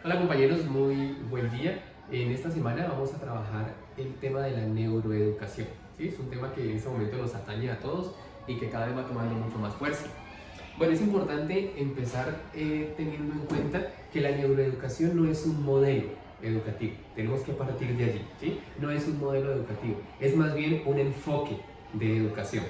Hola compañeros, muy buen día. En esta semana vamos a trabajar el tema de la neuroeducación. ¿Sí? Es un tema que en este momento nos atañe a todos y que cada vez va tomando mucho más fuerza. Bueno, es importante empezar teniendo en cuenta que la neuroeducación no es un modelo educativo. Tenemos que partir de allí. ¿Sí? No es un modelo educativo, es más bien un enfoque de educación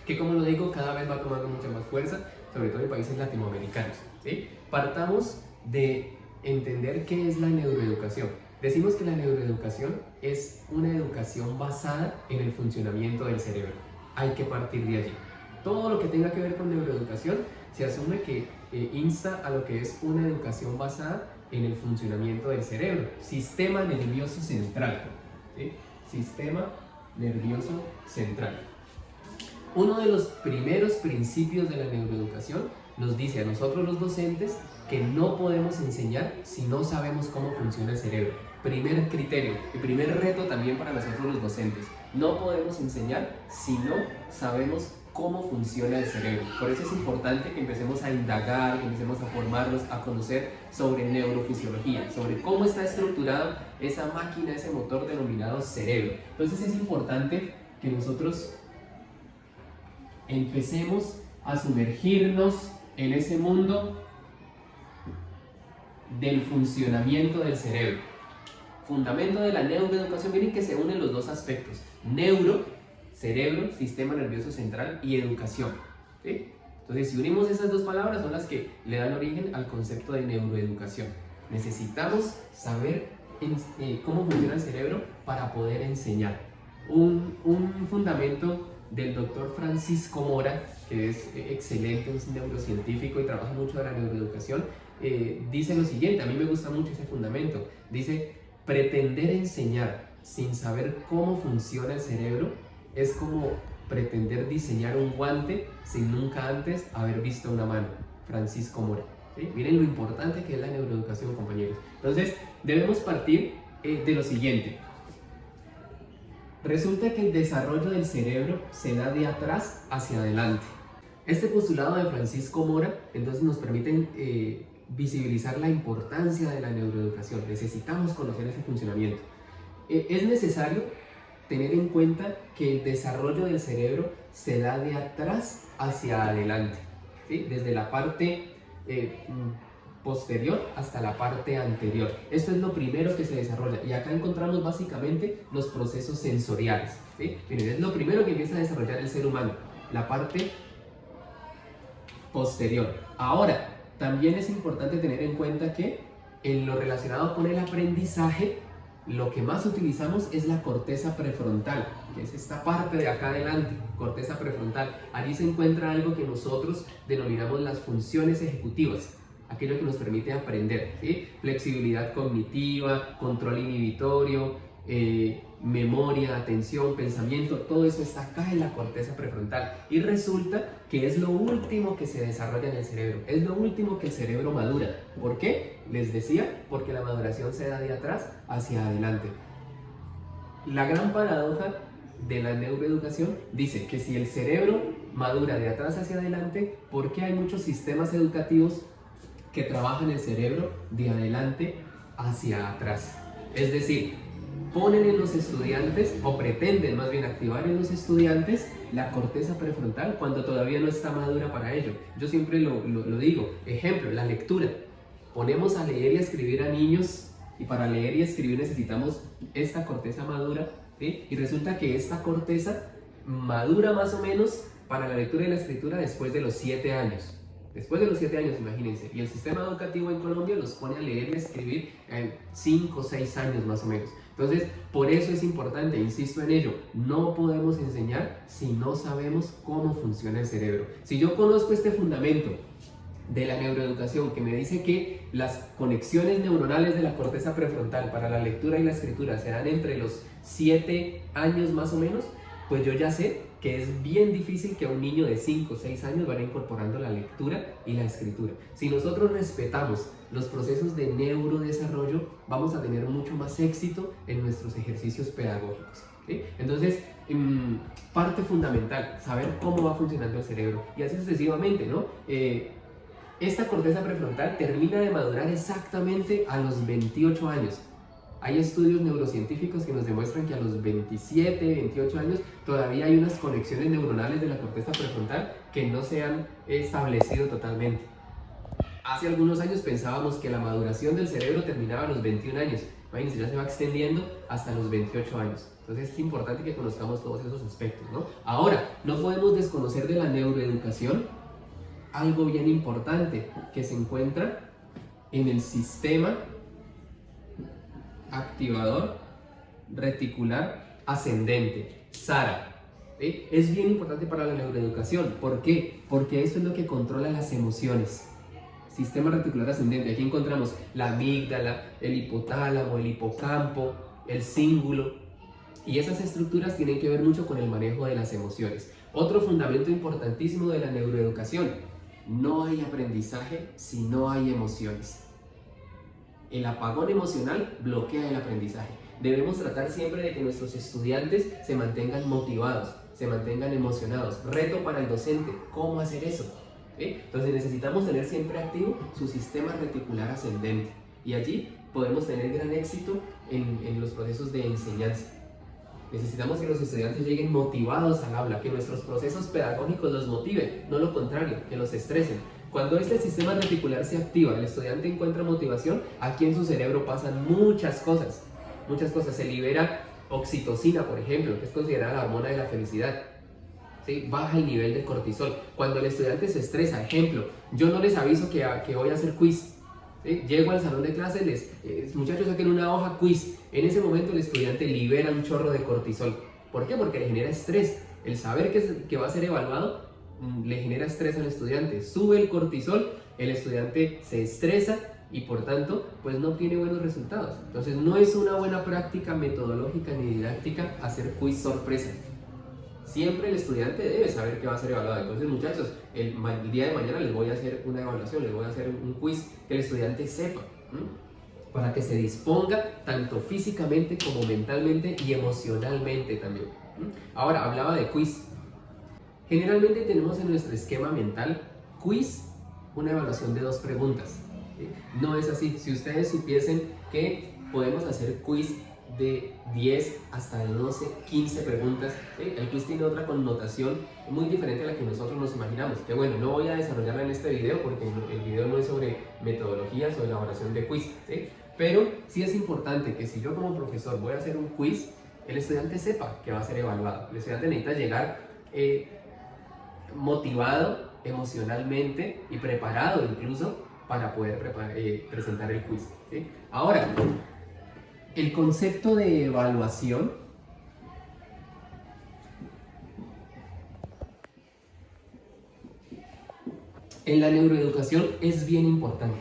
que, como lo digo, cada vez va tomando mucha más fuerza, sobre todo en países latinoamericanos. ¿Sí? Partamos de entender qué es la neuroeducación. Decimos que la neuroeducación es una educación basada en el funcionamiento del cerebro. Hay que partir de allí. Todo lo que tenga que ver con neuroeducación se asume que insta a lo que es una educación basada en el funcionamiento del cerebro. Sistema nervioso central. ¿Sí? Sistema nervioso central. Uno de los primeros principios de la neuroeducación nos dice a nosotros los docentes que no podemos enseñar si no sabemos cómo funciona el cerebro. Primer criterio y primer reto también para nosotros los docentes. No podemos enseñar si no sabemos cómo funciona el cerebro. Por eso es importante que empecemos a indagar, que empecemos a formarnos, a conocer sobre neurofisiología, sobre cómo está estructurada esa máquina, ese motor denominado cerebro. Entonces es importante que nosotros empecemos a sumergirnos en ese mundo del funcionamiento del cerebro. Fundamento de la neuroeducación, miren que se unen los dos aspectos: neuro, cerebro, sistema nervioso central, y educación. ¿Sí? Entonces, si unimos esas dos palabras, son las que le dan origen al concepto de neuroeducación. Necesitamos saber cómo funciona el cerebro para poder enseñar. Un fundamento del doctor Francisco Mora, que es excelente, es un neurocientífico y trabaja mucho de la neuroeducación, dice lo siguiente. A mí me gusta mucho ese fundamento. Dice: pretender enseñar sin saber cómo funciona el cerebro es como pretender diseñar un guante sin nunca antes haber visto una mano. Francisco Mora. ¿Sí? Miren lo importante que es la neuroeducación, compañeros. Entonces, debemos partir de lo siguiente. Resulta que el desarrollo del cerebro se da de atrás hacia adelante. Este postulado de Francisco Mora entonces nos permite visibilizar la importancia de la neuroeducación. Necesitamos conocer ese funcionamiento. Es necesario tener en cuenta que el desarrollo del cerebro se da de atrás hacia adelante, ¿sí? Desde la parte posterior hasta la parte anterior. Esto es lo primero que se desarrolla, y acá encontramos básicamente los procesos sensoriales. ¿Sí? Miren, es lo primero que empieza a desarrollar el ser humano, la parte posterior. Ahora, también es importante tener en cuenta que en lo relacionado con el aprendizaje, lo que más utilizamos es la corteza prefrontal, que es esta parte de acá adelante, corteza prefrontal. Allí se encuentra algo que nosotros denominamos las funciones ejecutivas, aquello que nos permite aprender, ¿sí? Flexibilidad cognitiva, control inhibitorio, memoria, atención, pensamiento, todo eso está acá en la corteza prefrontal, y resulta que es lo último que se desarrolla en el cerebro, es lo último que el cerebro madura. ¿Por qué? Les decía, porque la maduración se da de atrás hacia adelante. La gran paradoja de la neuroeducación dice que si el cerebro madura de atrás hacia adelante, ¿por qué hay muchos sistemas educativos que trabajan el cerebro de adelante hacia atrás? Es decir, ponen en los estudiantes, o pretenden más bien activar en los estudiantes, la corteza prefrontal cuando todavía no está madura para ello. Yo siempre lo digo. Ejemplo, la lectura. Ponemos a leer y a escribir a niños, y para leer y escribir necesitamos esta corteza madura, ¿sí? Y resulta que esta corteza madura más o menos para la lectura y la escritura después de los 7 años. Después de los 7 años, imagínense. Y el sistema educativo en Colombia los pone a leer y a escribir en 5 o 6 años más o menos. Entonces, por eso es importante, insisto en ello, no podemos enseñar si no sabemos cómo funciona el cerebro. Si yo conozco este fundamento de la neuroeducación que me dice que las conexiones neuronales de la corteza prefrontal para la lectura y la escritura se dan entre los 7 años más o menos, pues yo ya sé que es bien difícil que a un niño de 5 o 6 años vaya incorporando la lectura y la escritura. Si nosotros respetamos los procesos de neurodesarrollo, vamos a tener mucho más éxito en nuestros ejercicios pedagógicos. ¿Sí? Entonces, parte fundamental, saber cómo va funcionando el cerebro, y así sucesivamente, ¿no? Esta corteza prefrontal termina de madurar exactamente a los 28 años. Hay estudios neurocientíficos que nos demuestran que a los 27, 28 años todavía hay unas conexiones neuronales de la corteza prefrontal que no se han establecido totalmente. Hace algunos años pensábamos que la maduración del cerebro terminaba a los 21 años. Imagínense, ya se va extendiendo hasta los 28 años. Entonces es importante que conozcamos todos esos aspectos, ¿no? Ahora, no podemos desconocer de la neuroeducación algo bien importante que se encuentra en el sistema activador reticular ascendente, SARA. ¿Sí? Es bien importante para la neuroeducación. ¿Por qué? Porque eso es lo que controla las emociones. Sistema reticular ascendente, aquí encontramos la amígdala, el hipotálamo, el hipocampo, el cíngulo, y esas estructuras tienen que ver mucho con el manejo de las emociones. Otro fundamento importantísimo de la neuroeducación: no hay aprendizaje si no hay emociones. El apagón emocional bloquea el aprendizaje. Debemos tratar siempre de que nuestros estudiantes se mantengan motivados, se mantengan emocionados. Reto para el docente: ¿cómo hacer eso? Entonces necesitamos tener siempre activo su sistema reticular ascendente, y allí podemos tener gran éxito en los procesos de enseñanza. Necesitamos que los estudiantes lleguen motivados al aula, que nuestros procesos pedagógicos los motiven, no lo contrario, que los estresen. Cuando este sistema reticular se activa, el estudiante encuentra motivación, aquí en su cerebro pasan muchas cosas. Se libera oxitocina, por ejemplo, que es considerada la hormona de la felicidad. ¿Sí? Baja el nivel de cortisol. Cuando el estudiante se estresa, ejemplo, yo no les aviso que voy a hacer quiz. ¿Sí? Llego al salón de clase, muchachos, saquen una hoja quiz. En ese momento el estudiante libera un chorro de cortisol. ¿Por qué? Porque le genera estrés. El saber que va a ser evaluado le genera estrés al estudiante. Sube el cortisol, el estudiante se estresa y por tanto pues no tiene buenos resultados. Entonces no es una buena práctica metodológica ni didáctica hacer quiz sorpresa. Siempre el estudiante debe saber que va a ser evaluado. Entonces, muchachos, el día de mañana les voy a hacer una evaluación, les voy a hacer un quiz que el estudiante sepa, para que se disponga tanto físicamente como mentalmente y emocionalmente también. Ahora, hablaba de quiz. Generalmente tenemos en nuestro esquema mental quiz, una evaluación de 2 preguntas. ¿Sí? No es así. Si ustedes supiesen que podemos hacer quiz de 10 hasta de 12, 15 preguntas. ¿Sí? El quiz tiene otra connotación muy diferente a la que nosotros nos imaginamos. Que bueno, no voy a desarrollarla en este video porque el video no es sobre metodologías o elaboración de quiz. ¿Sí? Pero sí es importante que si yo como profesor voy a hacer un quiz, el estudiante sepa que va a ser evaluado. El estudiante necesita llegar motivado emocionalmente y preparado incluso para poder presentar el quiz. ¿Sí? Ahora, el concepto de evaluación en la neuroeducación es bien importante.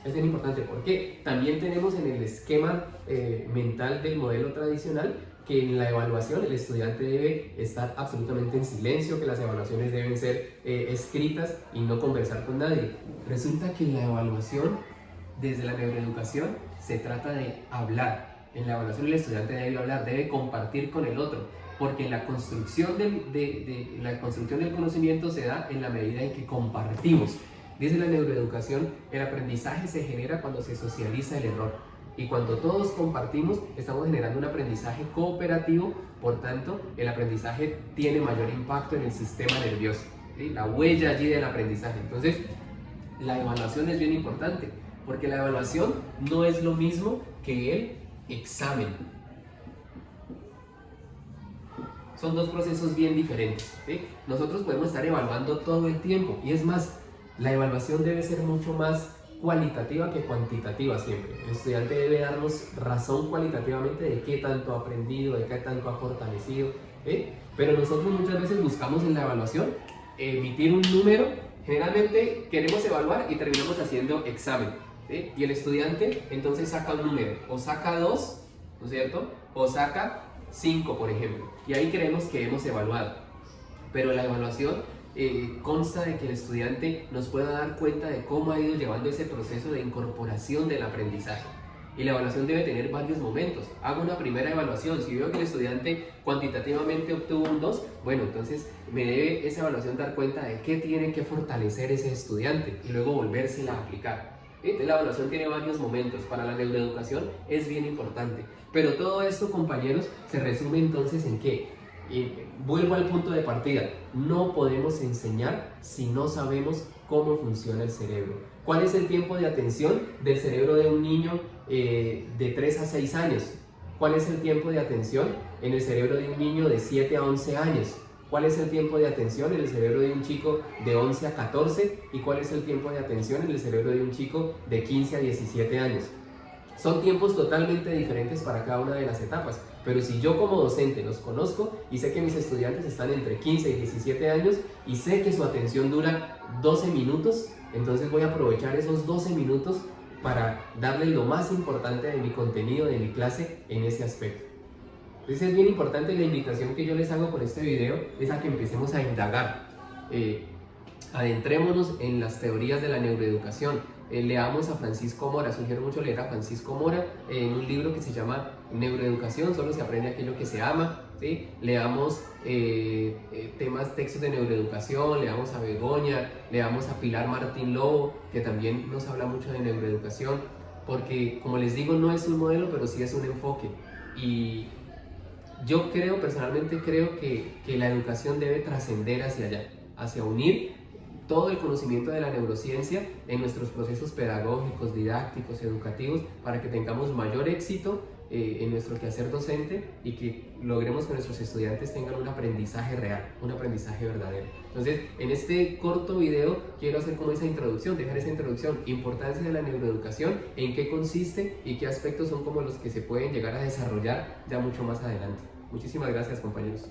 Es bien importante porque también tenemos en el esquema mental del modelo tradicional que en la evaluación el estudiante debe estar absolutamente en silencio, que las evaluaciones deben ser escritas y no conversar con nadie. Resulta que en la evaluación, desde la neuroeducación, se trata de hablar. En la evaluación el estudiante debe hablar, debe compartir con el otro, porque la construcción del conocimiento se da en la medida en que compartimos. Desde la neuroeducación, el aprendizaje se genera cuando se socializa el error. Y cuando todos compartimos, estamos generando un aprendizaje cooperativo, por tanto, el aprendizaje tiene mayor impacto en el sistema nervioso, ¿sí? La huella allí del aprendizaje. Entonces, la evaluación es bien importante, porque la evaluación no es lo mismo que el examen. Son 2 procesos bien diferentes, ¿sí? Nosotros podemos estar evaluando todo el tiempo, y es más, la evaluación debe ser mucho más cualitativa que cuantitativa siempre. El estudiante debe darnos razón cualitativamente de qué tanto ha aprendido, de qué tanto ha fortalecido, ¿eh? Pero nosotros muchas veces buscamos en la evaluación emitir un número. Generalmente queremos evaluar y terminamos haciendo examen, ¿sí? Y el estudiante entonces saca un número, o saca 2, ¿no es cierto? O saca 5, por ejemplo, y ahí creemos que hemos evaluado. Pero la evaluación consta de que el estudiante nos pueda dar cuenta de cómo ha ido llevando ese proceso de incorporación del aprendizaje. Y la evaluación debe tener varios momentos. Hago una primera evaluación. Si veo que el estudiante cuantitativamente obtuvo un 2, bueno, entonces me debe esa evaluación dar cuenta de qué tiene que fortalecer ese estudiante y luego volvérsela a aplicar. Entonces, la evaluación tiene varios momentos. Para la neuroeducación es bien importante. Pero todo esto, compañeros, se resume entonces en qué. Y vuelvo al punto de partida. No podemos enseñar si no sabemos cómo funciona el cerebro. ¿Cuál es el tiempo de atención del cerebro de un niño de 3 a 6 años? ¿Cuál es el tiempo de atención en el cerebro de un niño de 7 a 11 años? ¿Cuál es el tiempo de atención en el cerebro de un chico de 11 a 14? ¿Y cuál es el tiempo de atención en el cerebro de un chico de 15 a 17 años? Son tiempos totalmente diferentes para cada una de las etapas, pero si yo como docente los conozco y sé que mis estudiantes están entre 15 y 17 años y sé que su atención dura 12 minutos, entonces voy a aprovechar esos 12 minutos para darles lo más importante de mi contenido, de mi clase en ese aspecto. Entonces es bien importante, la invitación que yo les hago con este video es a que empecemos a indagar. Adentrémonos en las teorías de la neuroeducación. Leamos a Francisco Mora, sugiero mucho leer a Francisco Mora en un libro que se llama Neuroeducación, solo se aprende aquello que se ama, ¿sí? Leamos textos de neuroeducación, leamos a Begoña, leamos a Pilar Martín Lobo, que también nos habla mucho de neuroeducación, porque como les digo, no es un modelo, pero sí es un enfoque. Y yo personalmente creo que la educación debe trascender hacia allá, hacia unir todo el conocimiento de la neurociencia en nuestros procesos pedagógicos, didácticos, educativos, para que tengamos mayor éxito en nuestro quehacer docente y que logremos que nuestros estudiantes tengan un aprendizaje real, un aprendizaje verdadero. Entonces, en este corto video quiero hacer como esa introducción, dejar esa introducción, importancia de la neuroeducación, en qué consiste y qué aspectos son como los que se pueden llegar a desarrollar ya mucho más adelante. Muchísimas gracias, compañeros.